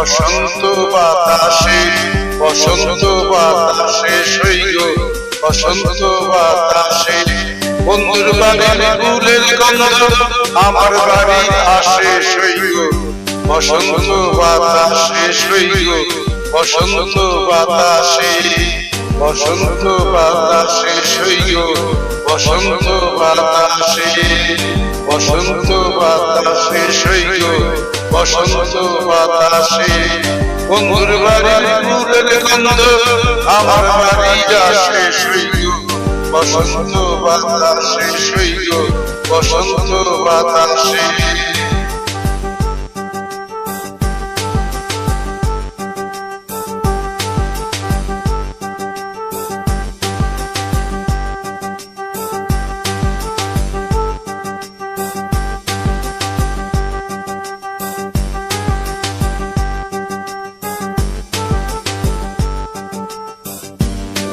বসন্ত বাতাসে, বসন্ত বাতাসে সইগ, বসন্ত বাতাসে বন্ধুর বাড়ির ফুলের গন্ধ আমার বাড়ি আসে সইগ, বসন্ত বাতাসে সইগ, বসন্ত বাতাসে, বসন্ত বাতাসে সইগ, বসন্ত বাতাসে, বসন্ত বাতাসে সইগ, বসন্ত বাতাসে বন্ধুর বাড়ির ফুলের গন্ধ আমার বাড়ি আসে সইগ, বসন্ত বাতাসে সইগ, বসন্ত বাতাসে।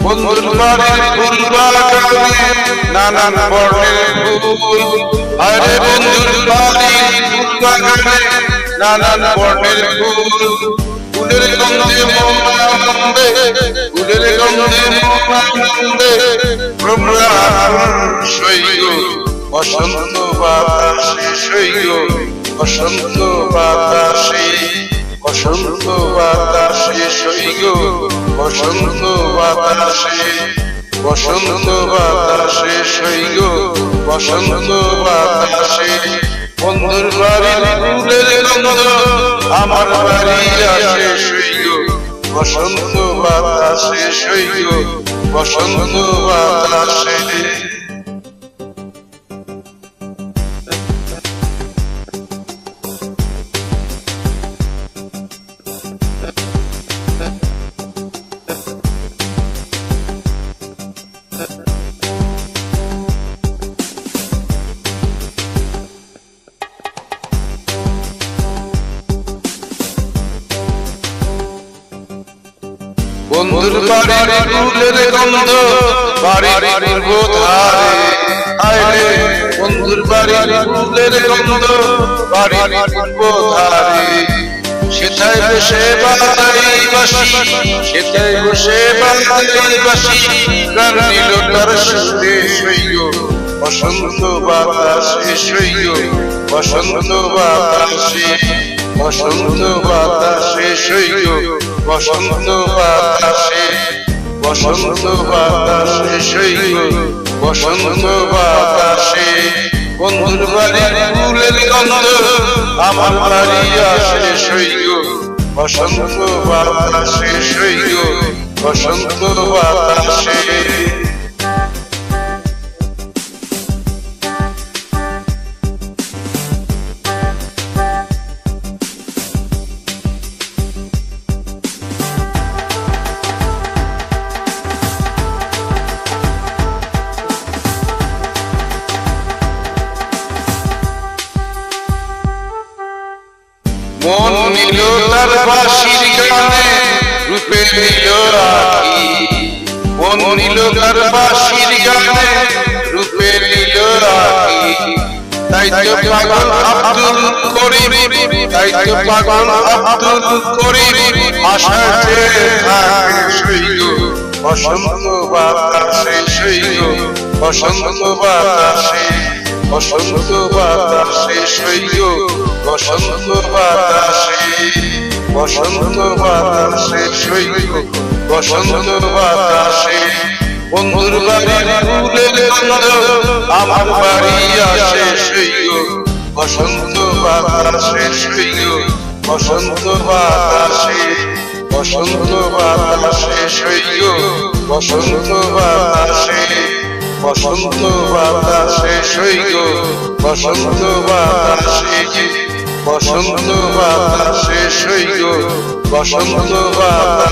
বন্ধুর বাড়ির ফুল বাগানে নানান বর্ণের ফুল, আরে বন্ধুর বাড়ির ফুল বাগানে নানান বর্ণের ফুল, ফুলের গন্ধে মন আনন্দে, ফুলের গন্ধে মন আনন্দে ভ্রমরা সইগ, বসন্ত বাতাসে সইগ, বসন্ত বাতাসে, বসন্ত বাতাসে সইগ, বসন্ত বাতাসে, বসন্ত বাতাসে সইগ, বসন্ত বাতাসে বন্ধুর বাড়ির ফুলের গন্ধ আমার বাড়ি আসে সইগ, বসন্ত বাতাসে সইগ, বসন্ত বাতাসে। বন্ধুর বাড়ির ফুলের গন্ধ বাড়ির পূর্ব ধারে, আইলে বন্ধুর বাড়ির ফুলের গন্ধ বাড়ির পূর্ব ধারে, সেটাই বসে বাজাই বাঁশি, সেটাই বসে বাজাই বাঁশি গান নিল তার সুরে সইগ, বসন্ত বাতাসে সইগ, বসন্ত বাতাসে, বসন্ত বাতাসে সইগ, বসন্ত বাতাসে, বসন্ত বাতাসে সইগ, বসন্ত বাতাসে বন্ধুর বাড়ির ফুলের গন্ধ আমার বাড়ি আসে সইগ, বসন্ত বাতাসে সইগ, বসন্ত বাতাসে। মন নিল তার বাঁশির গানে রূপে নিল আঁকি, মন নিল তার বাঁশির গানে রূপে নিল আঁকি, তাই তো পাগল আব্দুল করিম, তাই তো পাগল আব্দুল করিম আশাতে থাকে সইগ, বসন্ত বাতাসে সইগ, বসন্ত বাতাসে, বসন্ত বাতাসে সইগ, বসন্ত বাতাসে, বসন্ত বাতাসে সইগ, বসন্ত বাতাসে বন্ধুর বাড়ির ফুলের গন্ধ আমার বাড়ি আসে সইগ, বসন্ত বাতাসে সইগ, বসন্ত বাতাসে, বসন্ত বাতাসে সইগ, বসন্ত বাতাসে, বসন্ত বাতাসে সইগ, বসন্ত বাতাসে, বসন্ত বাতাসে সইগ, বসন্ত বাতাসে।